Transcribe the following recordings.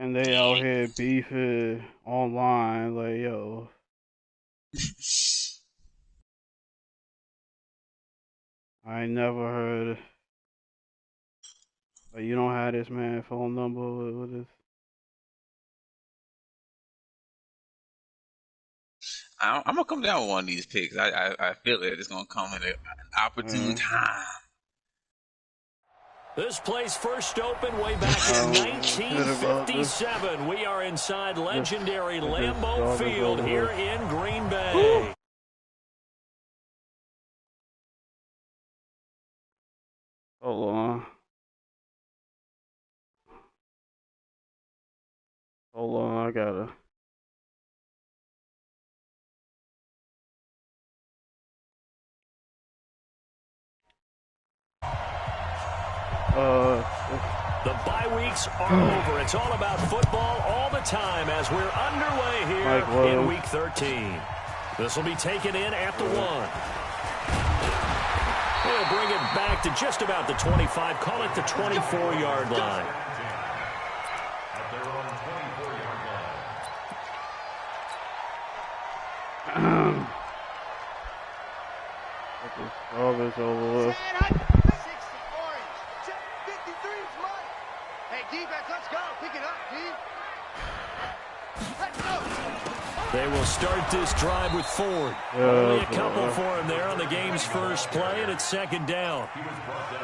And they out here beefing online, like, yo. I ain't never heard. Like, you don't have this man phone number with this. I'm gonna come down with one of these picks. I feel it. It's gonna come at an opportune time. This place first opened way back in 1957. We are inside legendary Lambeau Field here in Green Bay. Hold on. Hold on, I gotta. The bye weeks are over. It's all about football all the time as we're underway here in Week 13. This will be taken in at the 1. They'll bring it back to just about the 25. Call it the 24-yard line. All this over with. They will start this drive with Ford. Only a couple for him there on the game's first play, and it's second down.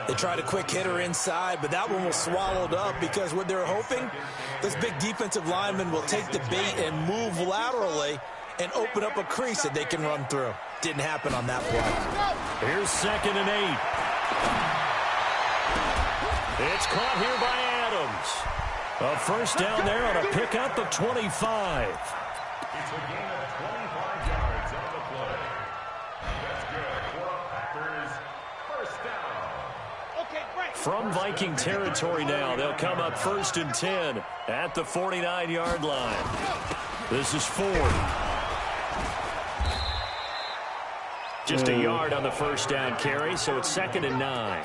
They tried a quick hitter inside, but that one was swallowed up because what they're hoping, this big defensive lineman will take the bait and move laterally and open up a crease that they can run through. Didn't happen on that play. Here's 2nd and 8. It's caught here by Adams. A first down there on a pickup of 25. It's a gain of 25 yards on the play. That's good for Packers. First down. Okay, great. From Viking territory now, they'll come up 1st and 10 at the 49-yard line. This is Ford. Just a yard on the first down carry, so it's 2nd and 9.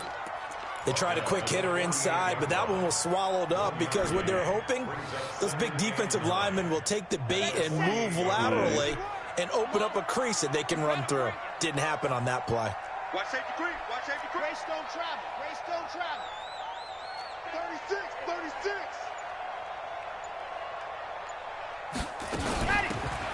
They tried a quick hitter inside, but that one was swallowed up because what they're hoping, those big defensive linemen will take the bait and move laterally and open up a crease that they can run through. Didn't happen on that play. Watch safety creep. Watch safety creep. Greystone travel. Greystone travel. 36.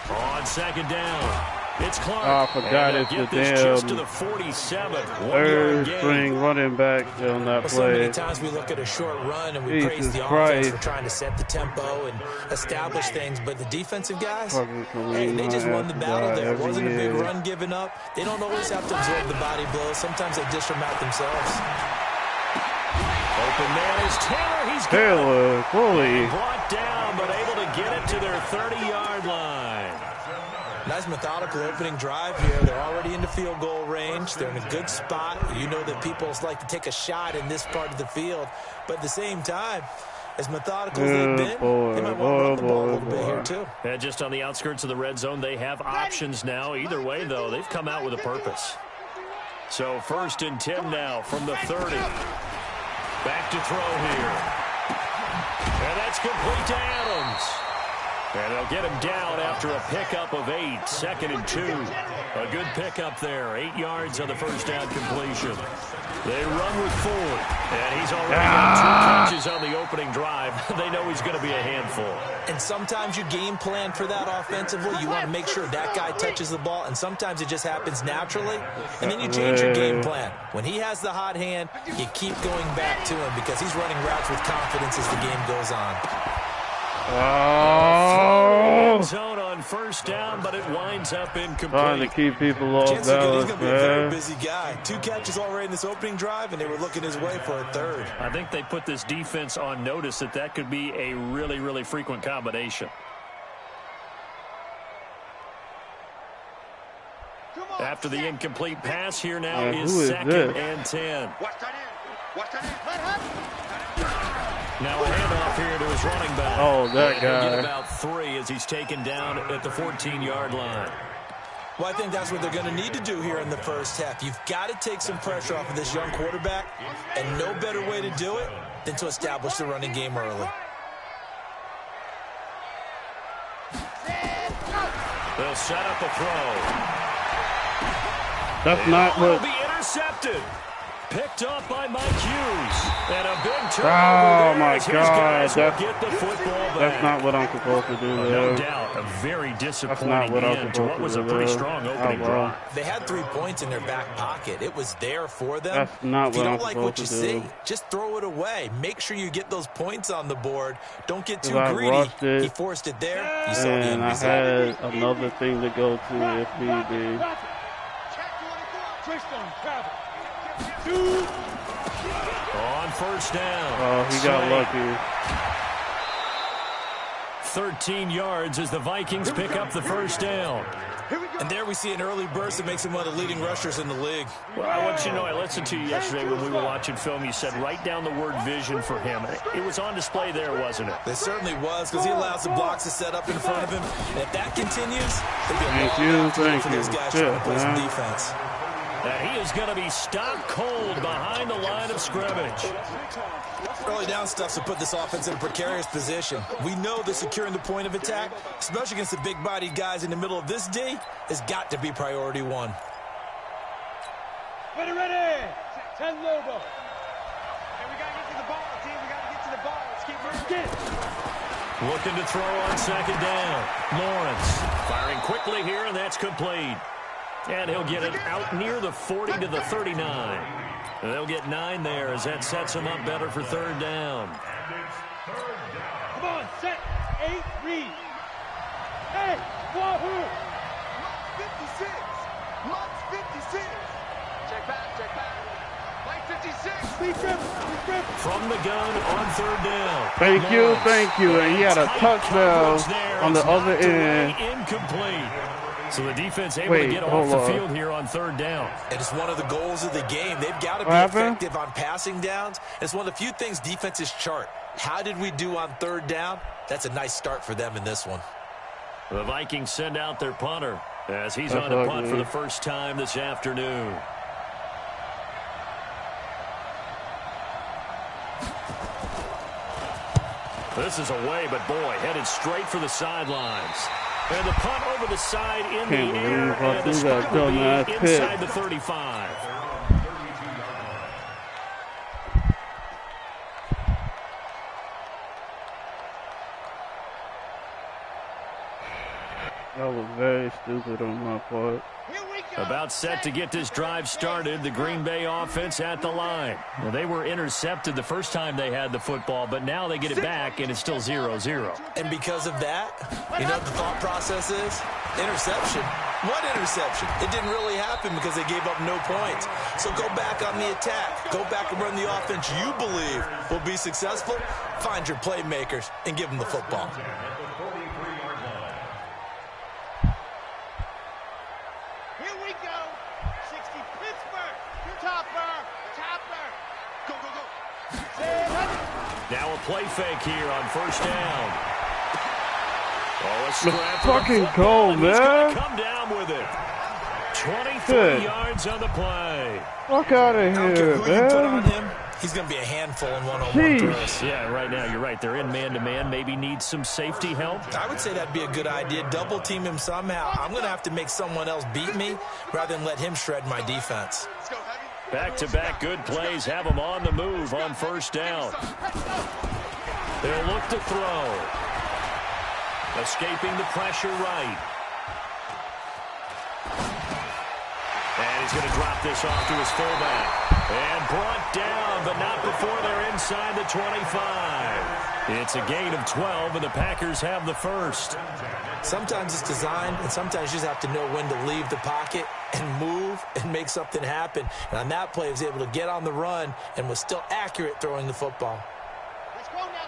On 2nd down. It's Clark. I forgot it's the just to damn the 47. third string running back on that So many play. times we look at a short run and we praise Jesus the Christ. offense for trying to set the tempo and establish things, but the defensive guys, hey, they just won the battle there. It wasn't a big run given up. They don't always have to absorb the body blows. Sometimes they dish them out themselves. Open man is Taylor. He's Taylor, fully brought down, but able to get it to their 30-yard line. Nice methodical opening drive here. They're already into field goal range. They're in a good spot. You know that people like to take a shot in this part of the field. But at the same time, as methodical as they've been, they might want to run the ball a little bit here too. And just on the outskirts of the red zone, they have options now. Either way, though, they've come out with a purpose. So 1st and 10 now from the 30. Back to throw here. And that's complete to Adams. And they'll get him down after a pickup of 8. 2nd and 2. A good pickup there. 8 yards on the first down completion. They run with Ford. And he's already got 2 catches on the opening drive. They know he's going to be a handful. And sometimes you game plan for that offensively. You want to make sure that guy touches the ball. And sometimes it just happens naturally. And then you change your game plan. When he has the hot hand, you keep going back to him because he's running routes with confidence as the game goes on. Oh! Zone on first down, but it winds up incomplete. Trying to keep people off balance, He's going to be a very busy guy. 2 catches already in this opening drive, and they were looking his way for a 3rd. I think they put this defense on notice that could be a really, really frequent combination. After the incomplete pass, here now is 2nd and 10. Watch that in. Watch that in. Now a handoff here to his running back. Oh, that guy. He'll get about 3 as he's taken down at the 14-yard line. Well, I think that's what they're going to need to do here in the first half. You've got to take some pressure off of this young quarterback, and no better way to do it than to establish the running game early. They'll set up a throw. That's not what. Will be intercepted. Picked up by Mike Hughes. And a big turnover. Oh, my His God. guys will get the football back. That's not what I'm supposed to do there. No doubt. A very disappointing That's not what I'm end to supposed what to was do a pretty there. strong opening drive. They had 3 points in their back pocket. It was there for them. That's not if you what don't I'm like what you supposed to see, do. just throw it away. Make sure you get those points on the board. Don't get too I greedy. rushed it, He forced it there. You saw the and end I result. had another thing to go to if need be. On first down. Oh, he got lucky. 13 yards as the Vikings pick up the first down. And there we see an early burst that makes him one of the leading rushers in the league. Well, I want you to know, I listened to you yesterday when we were watching film. You said write down the word vision for him. It was on display there, wasn't it? It certainly was, because he allows the blocks to set up in front of him. And if that continues, there'll be a Thank long you, afternoon for thank those you. guys Shit, trying to play some man. defense. And he is going to be stopped cold behind the line of scrimmage. Early down stuff to put this offense in a precarious position. We know that securing the point of attack, especially against the big-bodied guys in the middle of this D, has got to be priority one. Ready. 10 logo. And we got to get to the ball, team. We got to get to the ball. Let's keep moving. Looking to throw on second down. Lawrence firing quickly here, and that's complete. And he'll get it out near the 40 to the 39. And they'll get 9 there as that sets him up better for third down. Come on, set. 8, read. Hey, wahoo. 56. Lux 56. Check back. Mike 56. Speed grip. From the gun on third down. Thank you. And he had a Tight touchdown coverage there. on the It's other knocked away, end. incomplete. So the defense able to get off the field here on third down. And it's one of the goals of the game. They've got to be What happened? effective on passing downs. It's one of the few things defenses chart. How did we do on third down? That's a nice start for them in this one. The Vikings send out their punter as he's That's on a punt ugly. for the first time this afternoon. This is away, but boy, headed straight for the sidelines. And the punt over the side in Can't the air, believe I and the threw that stop will be dumbass pick. inside the 35. That was very stupid on my part. About set to get this drive started, the Green Bay offense at the line. Well, they were intercepted the first time they had the football, but now they get it back, and it's still 0-0. And because of that, you know what the thought process is? Interception. What interception? It didn't really happen because they gave up no points. So go back on the attack. Go back and run the offense you believe will be successful. Find your playmakers and give them the football. Here we go. 60 Pittsburgh. Topper. Go. Now a play fake here on first down. Oh, a Let's scrap for the fucking football, go, and he's gonna man. come down with it. 23 Good. yards on the play. Fuck out of I don't care here, who you put on man. him. He's going to be a handful in one-on-one Jeez. throws. Yeah, right now you're right. They're in man-to-man. Maybe need some safety help. I would say that'd be a good idea. Double team him somehow. I'm going to have to make someone else beat me rather than let him shred my defense. Back-to-back good plays have them on the move on first down. They'll look to throw. Escaping the pressure right. And he's going to drop this off to his fullback. And brought down, but not before they're inside the 25. It's a gain of 12, and the Packers have the first. Sometimes it's designed, and sometimes you just have to know when to leave the pocket and move and make something happen. And on that play, he was able to get on the run and was still accurate throwing the football. Let's go now.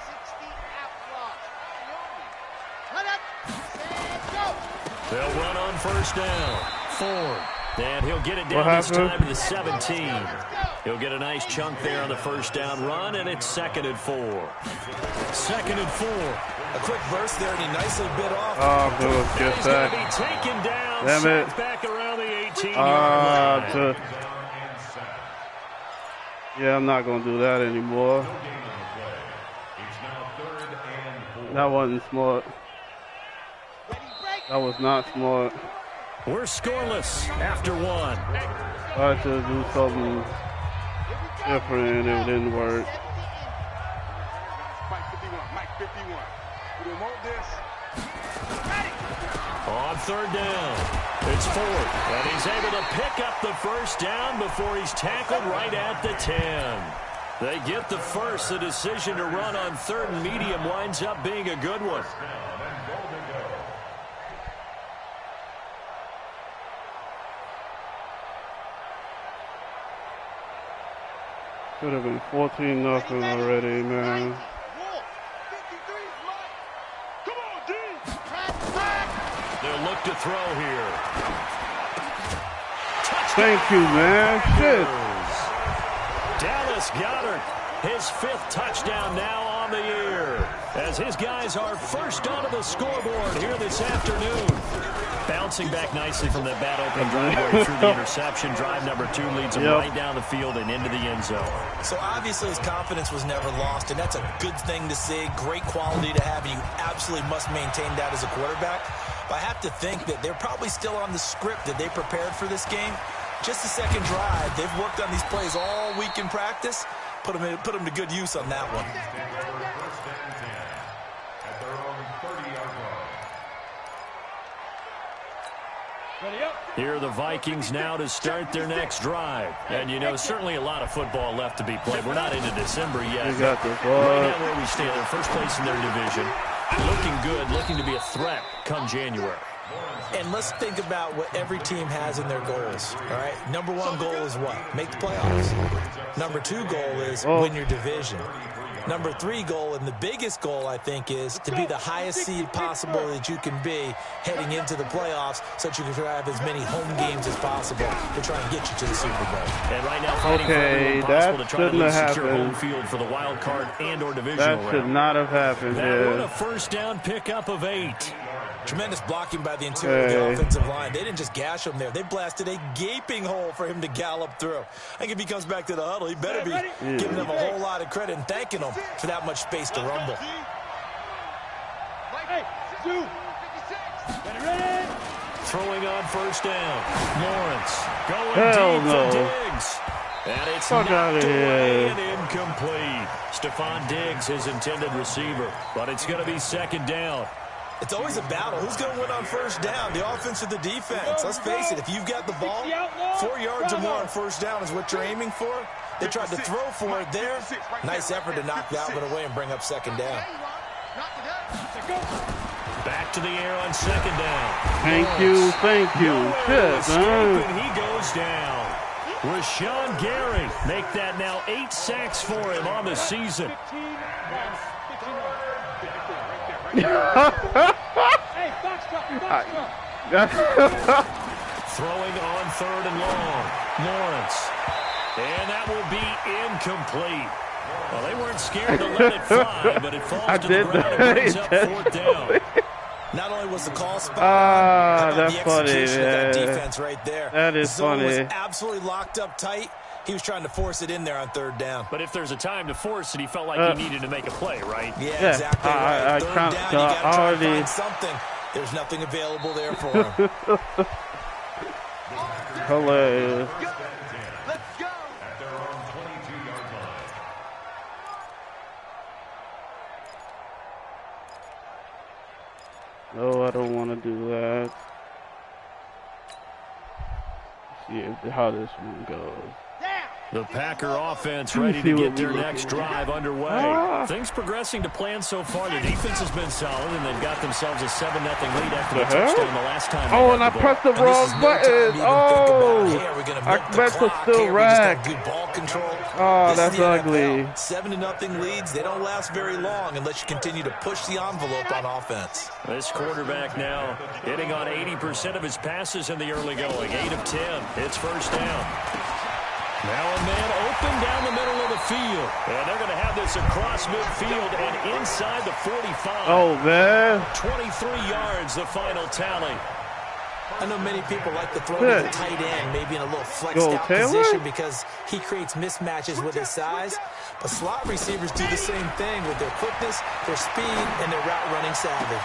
60 out block. Let up. And go. They'll run on first down. Ford. And he'll get it What down this happened? time to the 17. He'll get a nice chunk there on the first down run, and it's 2nd and 4. 2nd and 4. A quick burst there, and he nicely bit off. Oh, good. Get He's going to that. be taken down. Damn it. Sacked back around the 18-yard line. Yeah, I'm not going to do that anymore. That wasn't smart. Ready, That was not smart. We're scoreless after one. I should do something different if it didn't work. Mike 51. Mike 51. We don't want this. On third down, it's fourth, and he's able to pick up the first down before he's tackled right at the 10. They get the first. The decision to run on third and medium winds up being a good one. Could have been 14-0 already, man. They'll look to throw here. Thank you, man. Shit. Dallas Goedert, his 5th touchdown now on the year, as his guys are first onto the scoreboard here this afternoon. Bouncing back nicely from that bad opening drive where he threw the interception. Drive number 2 leads him right down the field and into the end zone. So obviously his confidence was never lost, and that's a good thing to see. Great quality to have, and you absolutely must maintain that as a quarterback. But I have to think that they're probably still on the script that they prepared for this game. Just the second drive. They've worked on these plays all week in practice. Put them to good use on that one. Here are the Vikings now to start their next drive. And, you know, certainly a lot of football left to be played. We're not into December yet. You got this, boy. Right now where we stand, in first place in their division. Looking good, looking to be a threat come January. And let's think about what every team has in their goals, all right? Number 1 goal is what? Make the playoffs. Number 2 goal is win your division. Number 3 goal, and the biggest goal, I think, is to be the highest seed possible that you can be heading into the playoffs so that you can have as many home games as possible to try and get you to the Super Bowl. And right now, fighting for everyone possible to try to secure home field for the wild card and or divisional round. That should not have happened. That one a first down pickup of 8. Tremendous blocking by the interior of the offensive line. They didn't just gash him there. They blasted a gaping hole for him to gallop through. I think if he comes back to the huddle, he better be giving them a whole lot of credit and thanking them for that much space to rumble. Throwing on first down. Lawrence going deep to Diggs. And it's knocked away and incomplete. Stephon Diggs, his intended receiver. But it's going to be second down. It's always a battle. Who's going to win on first down, the offense or the defense? Let's face it, if you've got the ball, 4 yards or more on first down is what you're aiming for. They tried to throw for it there. Nice effort to knock that one away and bring up second down. Back to the air on second down. Thank you. Shit, man. And he goes down. Rashawn Gary make that now 8 sacks for him on the season. Hey, Throwing on third and long. Lawrence. And that will be incomplete. Well, they weren't scared to let it fly, but it falls to the ground and brings up fourth down. Not only was the call spot, that's the funny, execution of that man. defense right there. That is funny. Was absolutely locked up tight. He was trying to force it in there on third down. But if there's a time to force it, he felt like he needed to make a play, right? Yeah, exactly right. Third down, you got to try to find something. There's nothing available there for him. Hilarious. let's go. At their own 22-yard line. No, I don't want to do that. Let's see how this one goes. The Packer offense ready to get their next drive underway. Things progressing to plan so far. The defense has been solid, and they've got themselves a 7-0 lead after the touchdown the last time. Oh, and I pressed the wrong button. I meant to still rack. Good ball control. Oh, that's ugly. 7-0 leads. They don't last very long unless you continue to push the envelope on offense. This quarterback now hitting on 80% of his passes in the early going. 8 of 10. It's first down. Now a man open down the middle of the field. And they're going to have this across midfield and inside the 45. Oh, man. 23 yards, the final tally. I know many people like to throw to the tight end, maybe in a little flexed out position because he creates mismatches with his size. But slot receivers do the same thing with their quickness, their speed, and their route running savvy.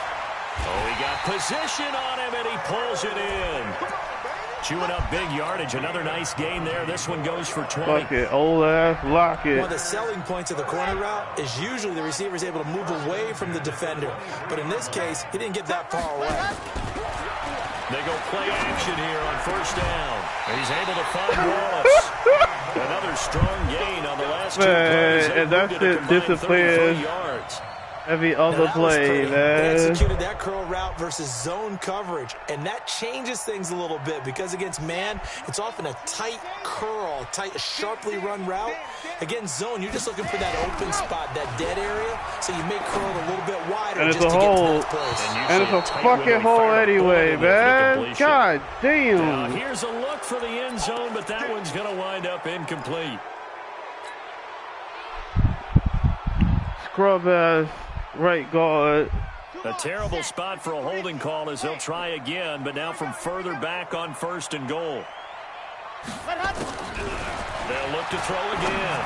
Oh, he got position on him, and he pulls it in. Chewing up big yardage. Another nice gain there. This one goes for 20. Fuck it, old ass, lock it. One of the selling points of the corner route is usually the receiver is able to move away from the defender. But in this case, he didn't get that far away. They go play action here on first down. He's able to find Wallace. Another strong gain on the last two plays. And that shit disappears every other play, man. They executed that curl route versus zone coverage, and that changes things a little bit because against man, it's often a tight curl, tight, sharply run route. Against zone, you're just looking for that open spot, that dead area, so you may curl it a little bit wider and it's just a to get hole. to that place. And it's a fucking hole anyway, man. God damn. Now, here's a look for the end zone, but that one's going to wind up incomplete. Scrub ass right guard. A terrible spot for a holding call as he'll try again, but now from further back on first and goal. They'll look to throw again.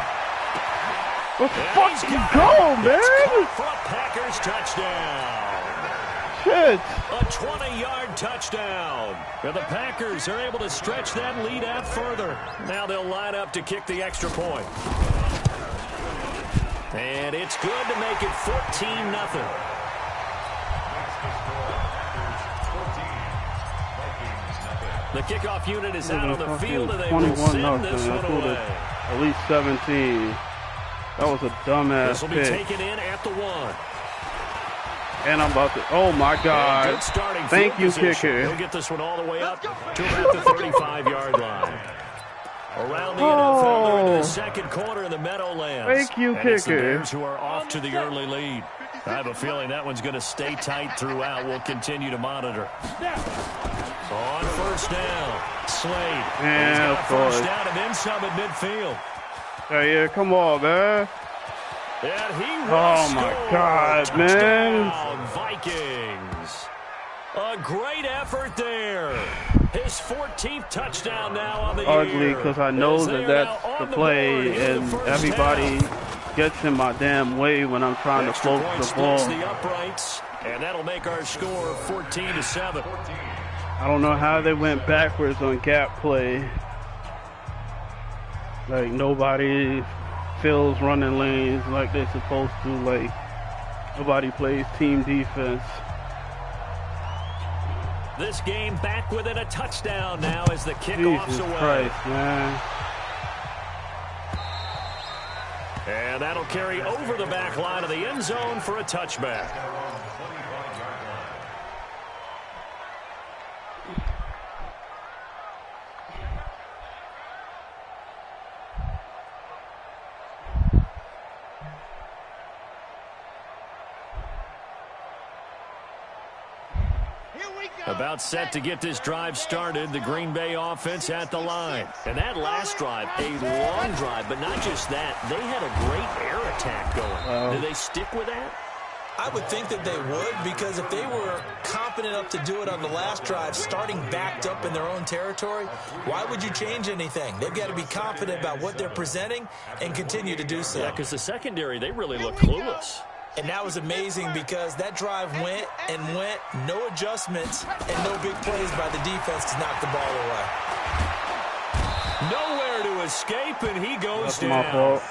Let's fucking go, man! For a Packers touchdown. Shit. A 20-yard touchdown. And the Packers are able to stretch that lead out further. Now they'll line up to kick the extra point. And it's good to make it 14-0. The kickoff unit is out on the field, and they will send this one away. At least 17. That was a dumbass This will be pick. taken in at the 1. And I'm about to. Oh my God! Thank you, kicker. He'll get this one all the way up to about the 35-yard line. Around the NFL, they're into the second quarter in the Meadowlands. Thank you, and it's the kicker. Bears who are off to the early lead. I have a feeling that one's going to stay tight throughout. We'll continue to monitor. On first down, Slade. Yeah, He's got of a course. first down and then some at midfield. Yeah, come on, man. And he will Oh my score. God, man. Touchdown, Vikings. A great effort there. His 14th touchdown now on the Ugly, year. because I know As they that are that's now the on play, board in and the first everybody half. gets in my damn way when I'm trying to Extra float point the splits ball. the uprights, and that'll make our score 14-7. I don't know how they went backwards on gap play. Like, nobody fills running lanes like they're supposed to. Like, nobody plays team defense. This game back within a touchdown now as the kickoff's Jesus away. Christ, man. And that'll carry over the back line of the end zone for a touchback. About set to get this drive started, the Green Bay offense at the line. And that last drive, a long drive, but not just that. They had a great air attack going. Do they stick with that? I would think that they would, because if they were confident enough to do it on the last drive, starting backed up in their own territory, why would you change anything? They've got to be confident about what they're presenting and continue to do so. Yeah, because the secondary, they really look clueless. And that was amazing because that drive went and went, no adjustments, and no big plays by the defense to knock the ball away. Nowhere to escape, and he goes That's down. my fault.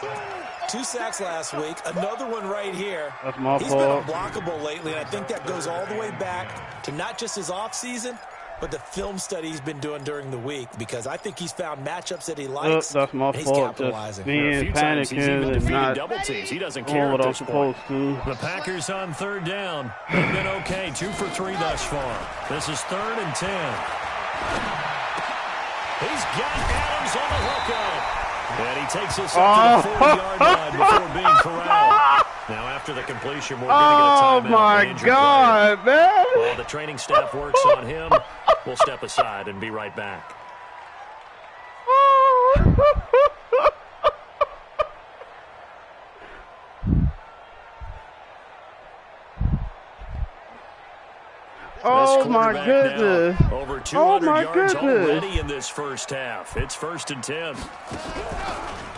2 sacks last week, another one right here. That's my He's fault. been unblockable lately, and I think that goes all the way back to not just his offseason, but the film study he's been doing during the week, because I think he's found matchups that he likes. That's my and he's fault. Just capitalizing. A being few times he's even panicking and defeated not double teams. He doesn't doing care what at I'm this point. supposed to. The Packers on third down. They've been okay. 2 for 3 thus far. This is 3rd and 10. He's got Adams on the hookup. And he takes us up to the 40-yard line before being corralled. Now, after the completion, we're going to get a Oh timeout. my Injured God, player. man! While the training staff works on him, we'll step aside and be right back. Oh This my quarterback goodness! now, over 200 Oh my yards goodness! already in this first half. It's 1st and 10.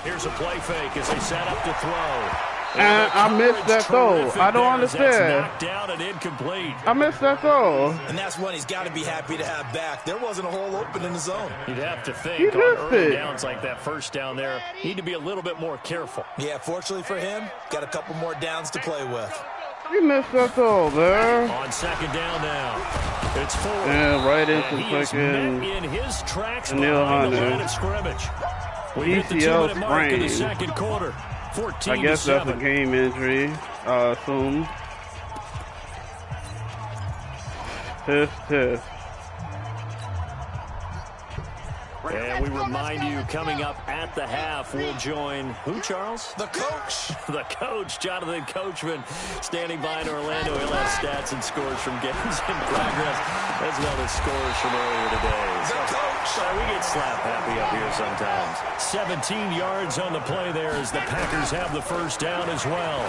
Here's a play fake as they set up to throw. And I missed that throw. I don't understand. Knocked down and incomplete. I missed that throw. And that's one he's got to be happy to have back. There wasn't a hole open in the zone. You'd have to think He on missed early it. downs like that first down there, need to be a little bit more careful. Yeah, fortunately for him, got a couple more downs to play with. You missed that throw, man. On second down now, it's Ford. Yeah, right And into he is met fucking in his tracks Neil behind the Hunter. line of scrimmage. We hit the ACL 2-minute mark in the sprain. second quarter. 14 I guess to that's a 7. game injury, I assume. Tiff. And we remind you, coming up at the half, we'll join who, Charles? The coach. The coach, Jonathan Coachman, standing by in Orlando. He'll have stats and scores from games in progress, as well as scores from earlier today. The coach. We get slap happy up here sometimes. 17 yards on the play there as the Packers have the first down as well.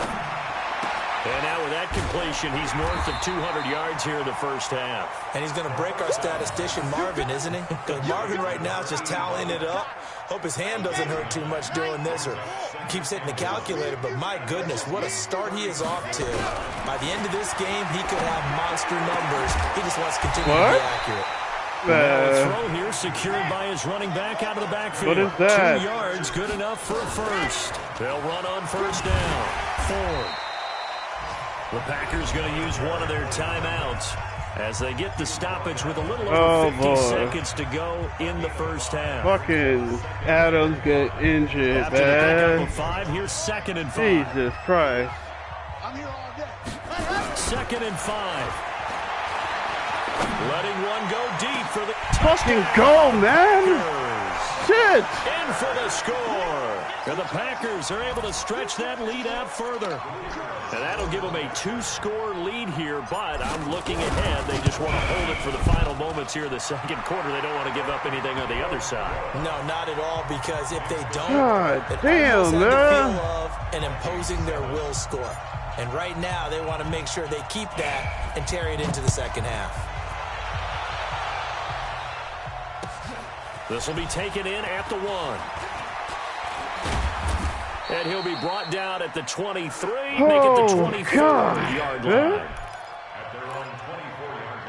And now with that completion, he's north of 200 yards here in the first half. And he's going to break our statistician, Marvin, isn't he? Because Marvin right now is just tallying it up. Hope his hand doesn't hurt too much doing this or keeps hitting the calculator. But my goodness, what a start he is off to. By the end of this game, he could have monster numbers. He just wants to continue to be accurate. Now a throw here secured by his running back out of the backfield. What is that? 2 yards, good enough for a first. They'll run on first down. Ford. The Packers going to use one of their timeouts as they get the stoppage with a little over 50 seconds to go in the first half. Fucking Adams get injured, After the pickup man. of 5, here's 2nd and 5. Jesus Christ. I'm here all day. 2nd and 5. Letting one go deep for the Fucking go, man. Packers. Shit. In for the score. And the Packers are able to stretch that lead out further. And that'll give them a 2-score lead here, but I'm looking ahead. They just want to hold it for the final moments here in the second quarter. They don't want to give up anything on the other side. No, not at all, because if they don't, God it damn, almost had the man. feel of an imposing their will score. And right now, they want to make sure they keep that and carry it into the second half. This will be taken in at the 1. And he'll be brought down at the 23, make it the 24-yard line. At their own 24-yard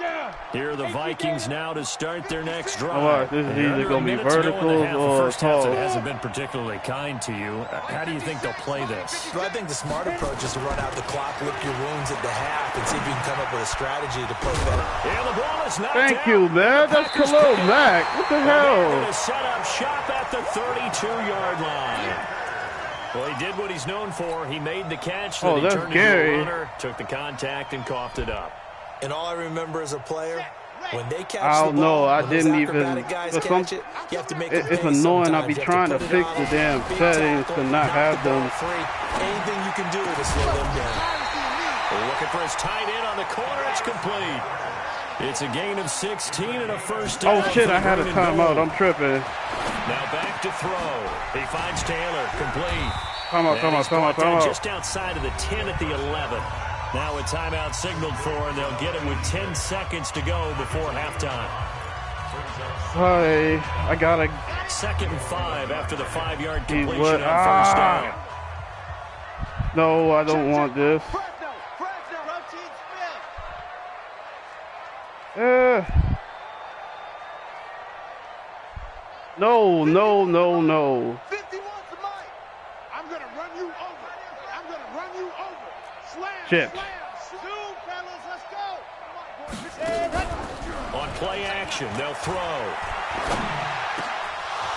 line. Here are the Vikings now to start their next drive. All right, this is either going to be verticals or first half that toss. hasn't been particularly kind to you. How do you think they'll play this? Well, I think the smart approach is to run out the clock, lick your wounds at the half, and see if you can come up with a strategy to play better. Yeah, the ball is knocked Thank out. you, man. That's Packers Khalil pick it. Mack. What the And they're hell? going to set up shop at the 32-yard line. Well, he did what he's known for. He made the catch. Then Oh, he that's turned Gary. into a runner, took the contact, and coughed it up. And all I remember as a player, when they catch I don't the ball, know. I when those didn't even. acrobatic guys for some- catch it, you have to make It's them pay annoying. I sometimes. be You have trying to put it fix on the them, damn big settings tackle, to not knock have the ball them. free. Anything you can do to slow them down. Looking for his tight end on the corner. It's complete. It's a gain of 16 and a first down. Oh shit! for I had a Green and timeout. gold. I'm tripping. Now back to throw. He finds Taylor. Complete. Come on, And he's brought down just outside of the 10 at the 11. Now a timeout signaled for, and they'll get it with 10 seconds to go before halftime. Hi, I gotta. 2nd and 5 after the 5-yard He's completion what? on first down. No, I don't want this. Routine spin. No, no, no, no. 50 wants the mic. I'm going to run you over. I'm going to run you over. Slam, Chip. slam. Two, fellas, let's go. Come on, boys. On play action, they'll throw.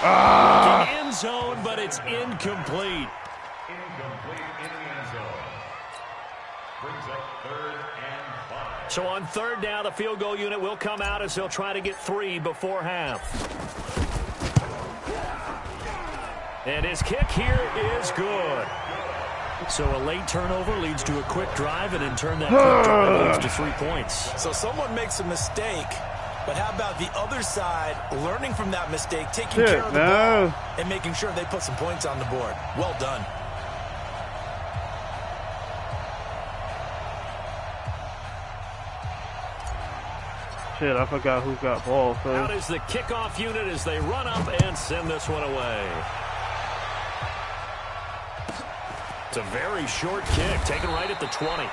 Ah! End zone, but it's incomplete. Incomplete in the end zone. Brings up 3rd and 5. So on 3rd down, the field goal unit will come out as they'll try to get 3 before half. And his kick here is good. So a late turnover leads to a quick drive, and in turn that quick drive leads to 3 points. So someone makes a mistake, but how about the other side learning from that mistake, taking care of the ball, and making sure they put some points on the board? Well done. Shit, I forgot who got ball Out first. is the kickoff unit as they run up and send this one away. It's a very short kick, taken right at the 20.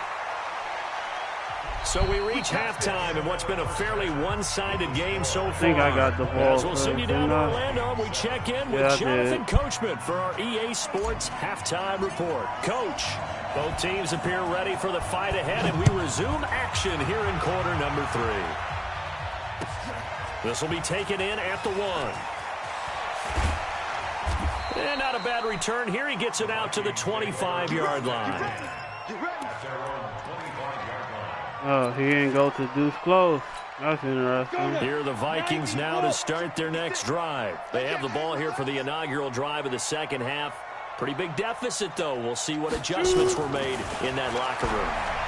So we reach halftime in what's been a fairly one-sided game so far. I think I got the ball. As we'll send you down to Orlando, and we check in with Jonathan Coachman for our EA Sports Halftime Report. Coach, both teams appear ready for the fight ahead, and we resume action here in quarter number 3. This will be taken in at the 1. And not a bad return here. He gets it out to the 25-yard line. Oh, he didn't go to deuce close. That's interesting. Here are the Vikings now to start their next drive. They have the ball here for the inaugural drive of the second half. Pretty big deficit, though. We'll see what adjustments were made in that locker room.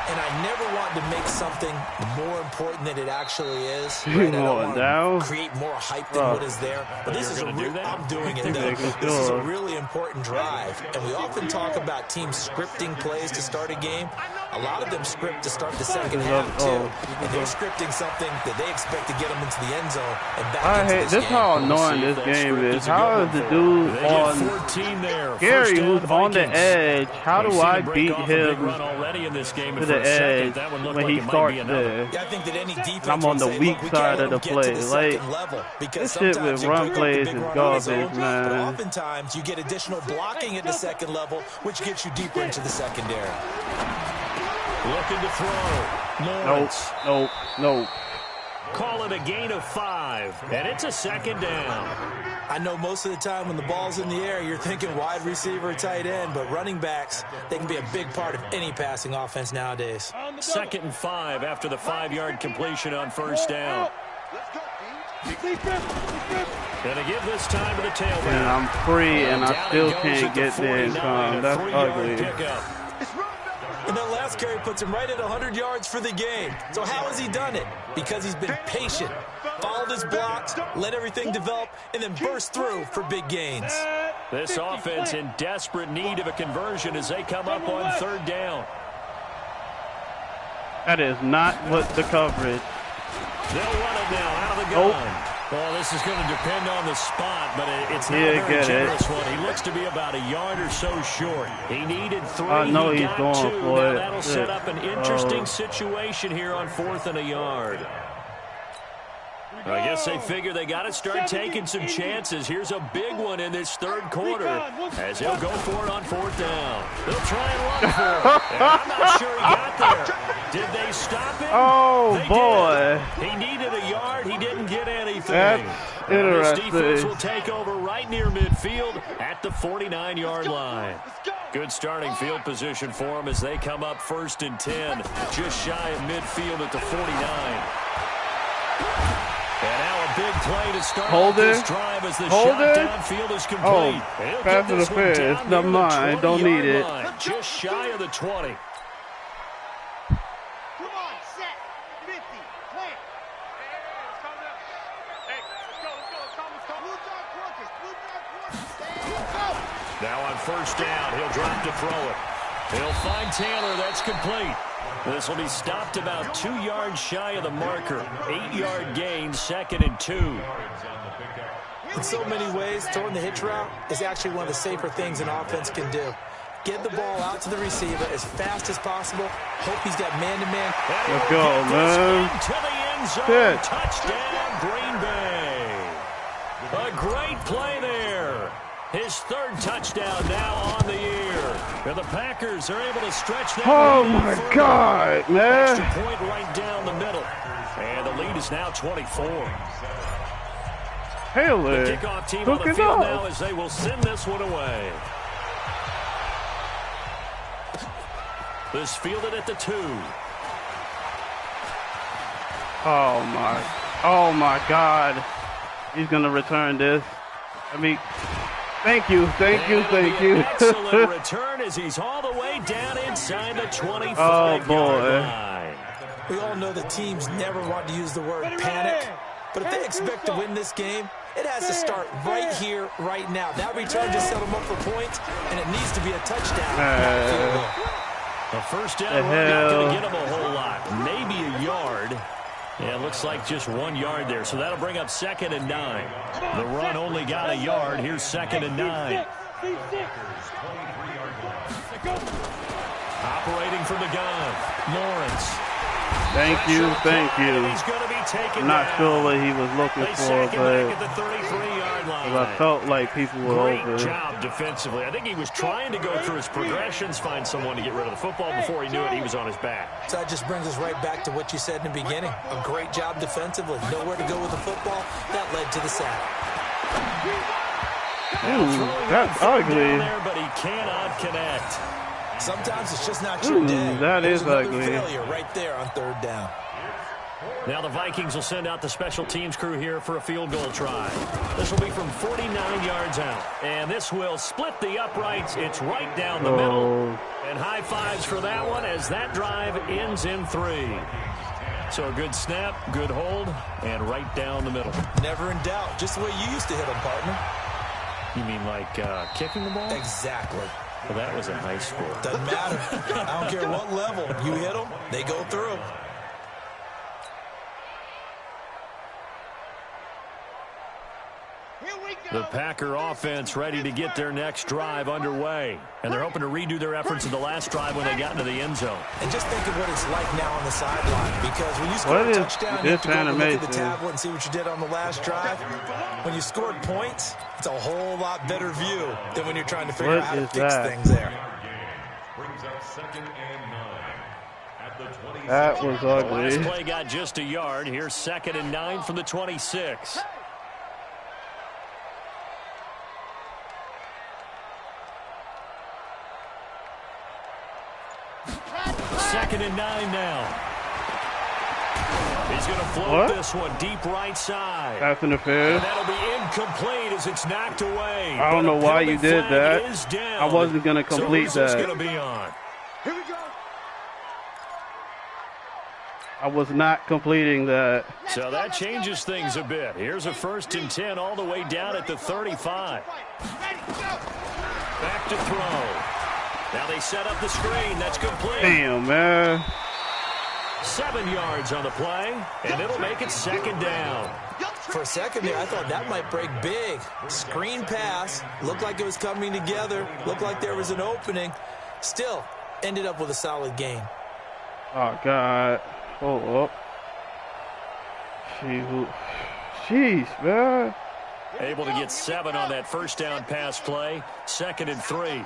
And I never want to make something more important than it actually is. Right? I don't want to create more hype than what is there. But this is I'm doing it, though. This is a really important drive. And we often talk about teams scripting plays to start a game. A lot of them script to start the second half, too. And they're scripting something that they expect to get them into the end zone and back into this game. This is how annoying this game is. How is the dude on Gary, who's on the edge, how do I beat him to the edge when he starts there? I think that any defense I'm on the weak side of the play. Like, this shit with run plays is garbage, man. But oftentimes, you get additional blocking at the second level, which gets you deeper into the secondary. Looking to throw. Nope. Call it a gain of 5, and it's a second down. I know most of the time when the ball's in the air, you're thinking wide receiver, tight end, but running backs, they can be a big part of any passing offense nowadays. 2nd and 5 after the 5-yard completion on first down. Gonna give this time to the tailback. And I'm free, and I still can't get there in time. That's ugly. And that last carry puts him right at 100 yards for the game. So how has he done it? Because he's been patient, followed his blocks, let everything develop, and then burst through for big gains. This offense in desperate need of a conversion as they come up on 3rd down. That is not what the coverage. They'll run it now out of the gun. Well, this is going to depend on the spot, but it's not a very generous one. He looks to be about a yard or so short. He needed 3. I know he he's got going 2. for now it. That'll set up an interesting situation here on 4th and a yard. I guess they figure they got to start taking some chances. Here's a big one in this 3rd quarter as he'll go for it on 4th down. They'll try and run for it. And I'm not sure he got there. Did they stop him? Oh, they boy. Did. He needed a yard. He didn't get anything. That's interesting. This defense will take over right near midfield at the 49-yard line. Good starting field position for them as they come up 1st and 10, just shy of midfield at the 49. And now a big play to start this drive as the shot downfield is complete. Oh, pass interference. Never mind. Don't need it. Just shy of the 20. Now on 1st down, he'll drop to throw it. He'll find Taylor. That's complete. This will be stopped about 2 yards shy of the marker. 8-yard gain, 2nd and 2. In so many ways, throwing the hitch route is actually one of the safer things an offense can do. Get the ball out to the receiver as fast as possible. Hope he's got man-to-man. Let's go, man. To the end zone. Touchdown, Green Bay. A great play there. His 3rd touchdown now on the year. And the Packers are able to stretch that. Oh, my God, man. Extra point right down the middle. And the lead is now 24. Taylor, the kickoff team on the field now as they will send this one away. This fielded at the 2. Oh, my God. He's going to return this. I mean... Thank you. Excellent return as he's all the way down inside the 25-yard line. We all know the teams never want to use the word panic, but if they expect to win this game, it has to start right here, right now. That return just set them up for points, and it needs to be a touchdown. The 1st down run not going to get him a whole lot. Maybe a yard. Yeah, it looks like just 1 yard there, so that'll bring up 2nd and 9. The run only got a yard. Here's 2nd and 9. Operating from the gun, Lawrence. Thank you. He's going to be taken I'm not down. sure what he was looking They for, sack him but back at the 33-yard line. I felt like people were Great over. job defensively. I think he was trying to go through his progressions, find someone to get rid of the football. Before he knew it, he was on his back. So that just brings us right back to what you said in the beginning. A great job defensively. Nowhere to go with the football. That led to the sack. Ooh, that's ugly. There, but he cannot connect. Sometimes it's just not your day. That is ugly. Failure right there on third down. Now the Vikings will send out the special teams crew here for a field goal try. This will be from 49 yards out. And this will split the uprights. It's right down the middle. And high fives for that one as that drive ends in 3. So a good snap, good hold, and right down the middle. Never in doubt. Just the way you used to hit them, partner. You mean like kicking the ball? Exactly. Well, that was a high score. Doesn't matter. I don't care what level. You hit them, they go through. The Packer offense ready to get their next drive underway. And they're hoping to redo their efforts in the last drive when they got into the end zone. And just think of what it's like now on the sideline. Because when you score a touchdown, you have to go and look at the tablet and see what you did on the last drive. When you scored points, it's a whole lot better view than when you're trying to figure out how to fix things there. That was ugly. Last play got just a yard. Here's 2nd and 9 from the 26. Second and 9 now. He's going to float this one deep right side. Pass interference. And that'll be incomplete as it's knocked away. I don't know why you did that. I wasn't going to complete that. Going to be on? Here we go. I was not completing that. So that changes things a bit. Here's a 1st and 10 all the way down at the 35. Back to throw. Now they set up the screen. That's complete. Damn, man. 7 yards on the play, and it'll make it 2nd down. For a second there, I thought that might break big. Screen pass. Looked like it was coming together. Looked like there was an opening. Still, ended up with a solid gain. Oh, God. Hold up. Jeez, man. Able to get 7 on that 1st down pass play. 2nd and 3.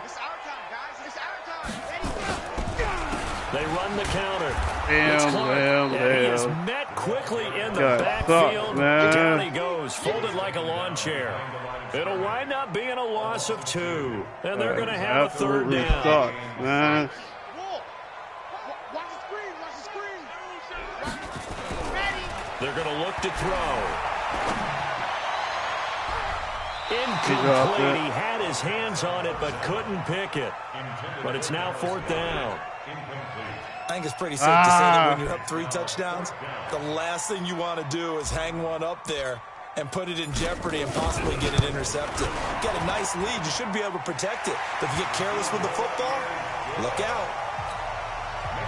They run the counter. Damn. He is met quickly in the backfield. Down he goes, folded like a lawn chair. It'll wind up being a loss of 2. And they're going to have a 3rd down. Sucks, man. They're going to look to throw. Incomplete. He had his hands on it, but couldn't pick it. But it's now 4th down. I think it's pretty safe to say that when you're up 3 touchdowns, the last thing you want to do is hang one up there and put it in jeopardy and possibly get it intercepted. Get a nice lead, you should be able to protect it. But if you get careless with the football, look out.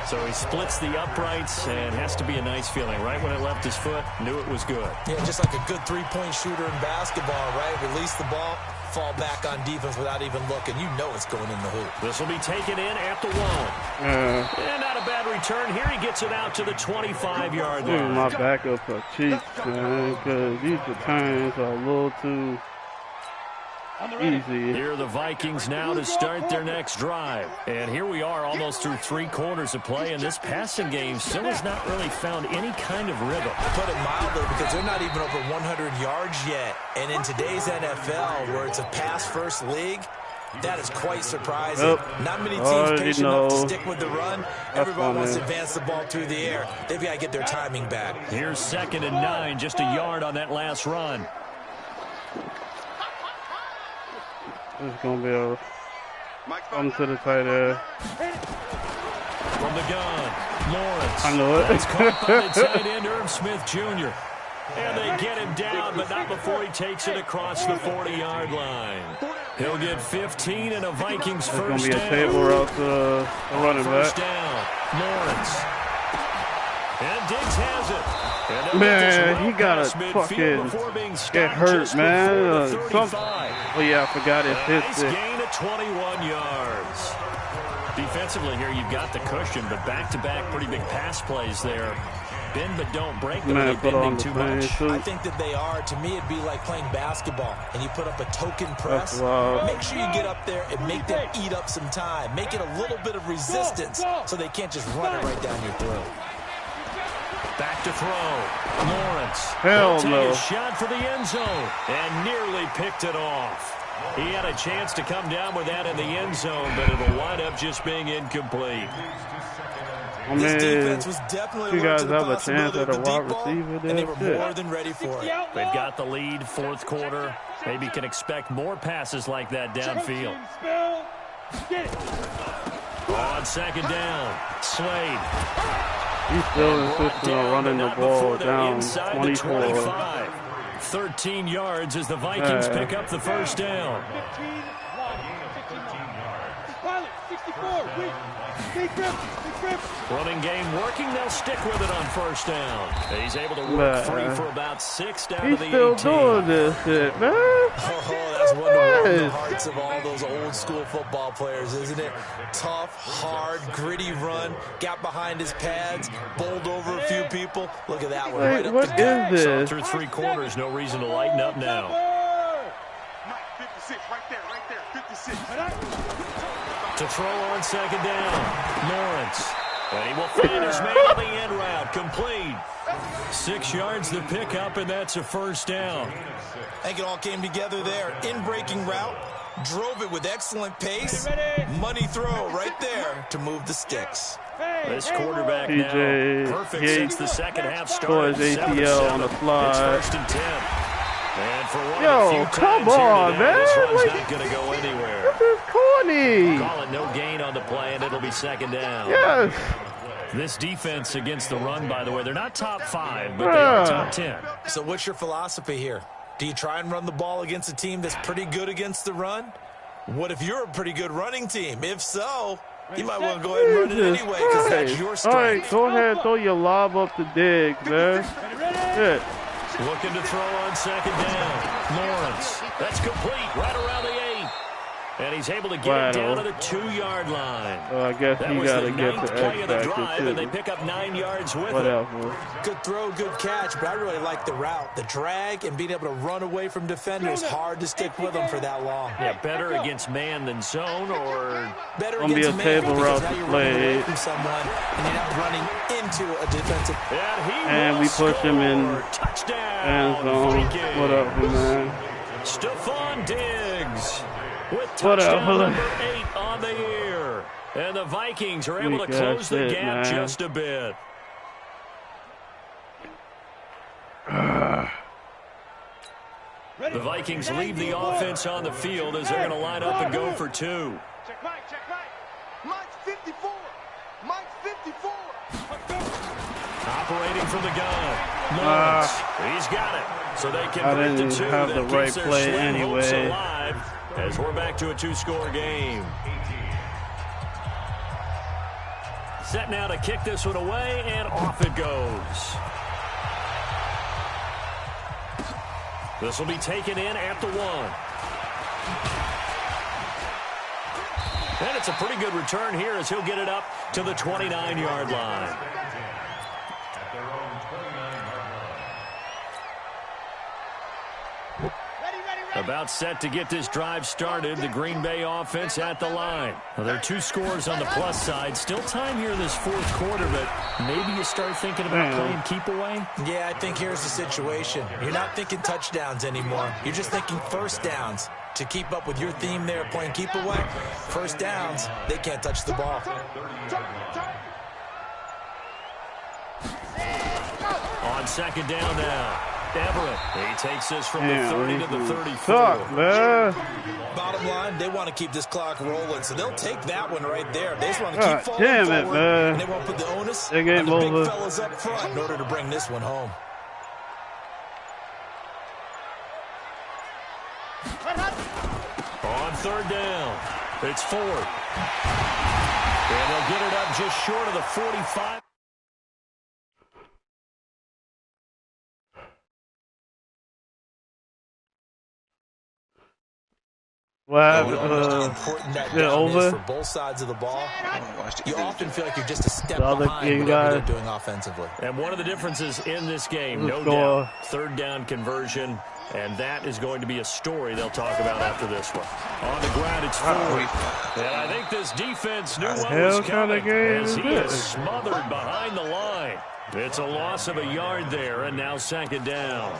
So he splits the uprights and has to be a nice feeling. Right when it left his foot, knew it was good. Yeah, just like a good 3-point shooter in basketball, right? Release the ball, fall back on defense without even looking. You know it's going in the hoop. This will be taken in at the 1. And not a bad return. Here he gets it out to the 25-yard line. My backup for cheeks, man, because these returns are a little too easy. Here are the Vikings now to start their next drive. And here we are almost through 3 quarters of play, and this passing game still has not really found any kind of rhythm. To put it mildly, because they're not even over 100 yards yet. And in today's NFL, where it's a pass-first league, that is quite surprising. Not many teams patient enough to stick with the run. Everybody wants to advance the ball through the air. They've got to get their timing back. Here's 2nd and 9, just a yard on that last run. It's going to be a come to the tight end. From the gun, Lawrence. I know it. It's caught by the tight end, Irv Smith Jr. And they get him down, but not before he takes it across the 40-yard line. He'll get 15 and a Vikings first down. It's going to be a table route to the running back. First down, Lawrence. And Diggs has it. Man, he got to fucking get hurt, man. Oh yeah, I forgot it. Nice gain of 21 yards. Defensively here, you've got the cushion, but back-to-back pretty big pass plays there. Bend but don't break them. They're bending too much. I think that they are. To me, it'd be like playing basketball, and you put up a token press. Make sure you get up there and make them eat up some time. Make it a little bit of resistance so they can't just run it right down your throat. Back to throw. Lawrence. Hell no. A shot for the end zone and nearly picked it off. He had a chance to come down with that in the end zone, but it'll wind up just being incomplete. I mean, this defense was definitely you guys have a chance at a wide receiver there. And they were more than ready for it. They've got the lead, fourth quarter. Maybe can expect more passes like that downfield. On second down, Slade. He's still insisting on running the ball down 24. 13 yards as the Vikings pick up the first down. 64. Running game working. They'll stick with it on first down. He's able to work free for about 6 down to the 18. He's still doing this shit, man. Oh, that's one to warm the hearts of all those old school football players, isn't it? Tough, hard, gritty run. Got behind his pads, bowled over a few people. Look at that one. Wait, right up what the gut. is So this? through 3 quarters, no reason to lighten up now. 56, right there, 56. To throw on second down, Lawrence. And he will find his man on the end route, complete. 6 yards the pickup, and that's a first down. I think it all came together there. In-breaking route, drove it with excellent pace. Money throw right there to move the sticks. This quarterback PJ now perfect since the second half tore started. his ACL on the fly. It's first and 10. And for one Yo, of the few come times here on, today, man. this one's Like, not going to go anywhere. This is corny. Call it no gain on the play, and it'll be second down. Yes. This defense against the run, by the way, they're not top 5, but they are top 10. So what's your philosophy here? Do you try and run the ball against a team that's pretty good against the run? What if you're a pretty good running team? If so, you might want to go ahead and run it anyway because that's your strength. All right, go ahead and throw your lob up the dig, man. Shit. Looking to throw on second down. Lawrence. That's complete right around the 8. And he's able to get it down to the 2-yard line. I guess That you was got the to get 9th the play of the X drive, factor, and they too. pick up 9 yards with it. Whatever. Good throw, good catch, but I really like the route. The drag and being able to run away from defenders, hard to stick with them for that long. Yeah, better against man than zone, or better Gonna be against a man table because route now to you're running away play. from someone and you're not running into a defensive. And we push him in touchdown. end zone. Vikings. What up, man? Stephon Diggs with What touchdown up, number 8 on the year. And the Vikings are able to close the gap just a bit. The Vikings leave the offense on the field as they're going to line up and go for 2. Check Mike. Mike's 54. Mike's 54. Operating from the gun. Lawrence. He's got it. So they can break the 2. Have the right play anyway. Alive as we're back to a 2-score game. Set now to kick this one away, and off it goes. This will be taken in at the 1. And it's a pretty good return here as he'll get it up to the 29-yard line. At their own 29-yard line. About set to get this drive started. The Green Bay offense at the line. Well, there are 2 scores on the plus side. Still time here in this fourth quarter, but maybe you start thinking about playing keep away. Yeah, I think here's the situation. You're not thinking touchdowns anymore. You're just thinking first downs. To keep up with your theme there, playing keep away, first downs, they can't touch the ball. On second down now. Everett. He takes this from the 30 to the 34. Suck, man. Bottom line, they want to keep this clock rolling, so they'll take that one right there. They just want to God keep falling damn forward, it, man. and they won't put the onus They on game the big over. fellas up front in order to bring this one home. On third down, it's 4. And they'll get it up just short of the 45. What? We all know how important that down is for both sides of the ball. You often feel like you're just a step behind whatever they're doing offensively. And one of the differences in this game, no doubt, third down conversion, and that is going to be a story they'll talk about after this one. On the ground, it's forward. And I think this defense knew what was coming as he is smothered behind the line. It's a loss of a yard there, and now second down.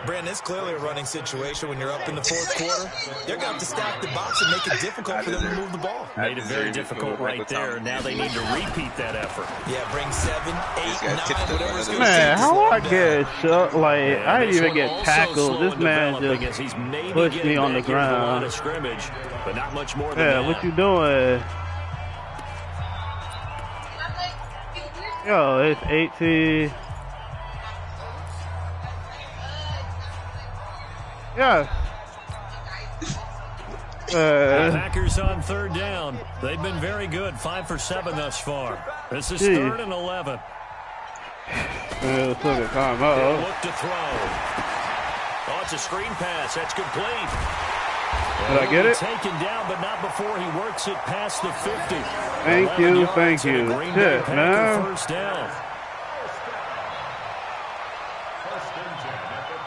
Brandon, it's clearly a running situation when you're up in the fourth quarter. They're going to have to stack the box and make it difficult for them to move the ball. Made it very difficult right there. Now they need to repeat that effort. Yeah, bring 7, 8, 9, whatever it's going to take. Man, how I get shot? Like, I didn't even get tackled. This man just pushed me on the ground. Of scrimmage, but not much more than that. What you doing? Yo, it's 18. Yeah. Packers on third down. They've been very good. 5 for 7 thus far. This is 3rd and 11. Let's look at time. They'll look to throw. Oh, it's a screen pass. That's complete. Did I get it? Taken down, but not before he works it past the 50. Thank you. Shit, man. First down. First and 10 at the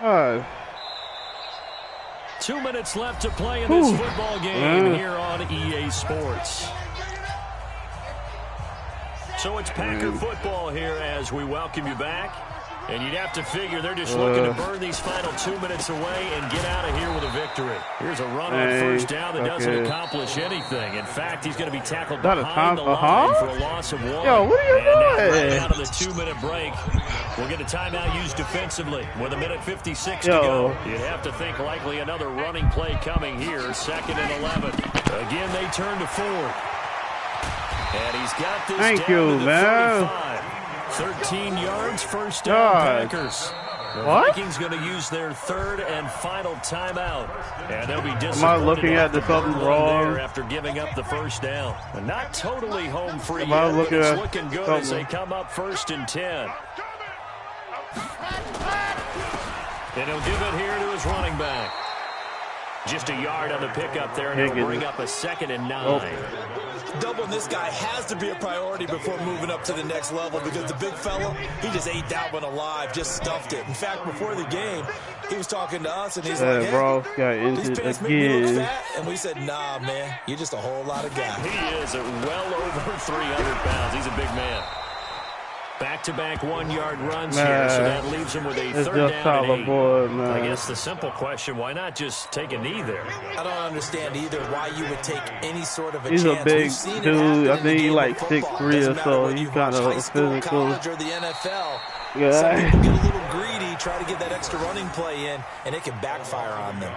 46-yard line. 2 minutes left to play in this football game here on EA Sports. So it's Packer football here as we welcome you back. And you'd have to figure they're just looking to burn these final 2 minutes away and get out of here with a victory. Here's a run on first down that doesn't accomplish anything. In fact, he's going to be tackled behind the line for a loss of 1. Yo, what are you doing? Right out of the 2-minute break, we'll get a timeout used defensively with 1:56 to go. You'd have to think likely another running play coming here. 2nd and 11. Again, they turn to Ford. And he's got this down to the 35. 13 yards, first down, Packers. The Vikings going to use their 3rd and final timeout. And they'll be disappointed. Am I looking at something wrong? After giving up the first down. And not totally home free yet, but it's looking good as they come up 1st and 10. And he'll give it here to his running back. Just a yard on the pickup there, and it'll bring up a 2nd and 9. Doubling this guy has to be a priority before moving up to the next level because the big fella, he just ate that one alive, just stuffed it. In fact, before the game, he was talking to us, and he's like, hey, these pants make me look fat. And we said, nah, man, you're just a whole lot of guy. He is well over 300 pounds. He's a big man. Back-to-back 1-yard runs here, so that leaves him with a 3rd down and 8. Boy, I guess the simple question, why not just take a knee there? I don't understand either why you would take any sort of a He's chance. A big dude. I think he's like 6'3" or so. He's kind of physical. College or the NFL. Some people get a little greedy, try to get that extra running play in, and it can backfire on them.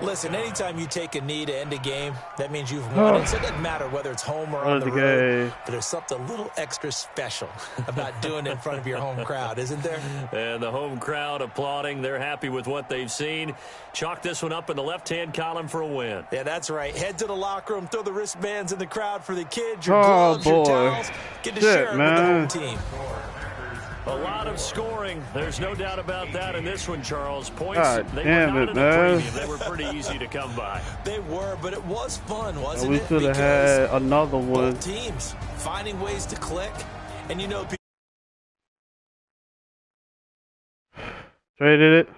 Listen, anytime you take a knee to end a game, that means you've won it. So it doesn't matter whether it's home or on the road. But there's something a little extra special about doing it in front of your home crowd, isn't there? And the home crowd applauding. They're happy with what they've seen. Chalk this one up in the left-hand column for a win. Yeah, that's right. Head to the locker room, throw the wristbands in the crowd for the kids, your gloves, your towels. Get to share it with the home team. A lot of scoring. There's no doubt about that in this one, Charles. Points, they were not in the premium. They were pretty easy to come by. They were, but it was fun, wasn't it? We should have had another one. Both teams finding ways to click. And you know, traded it.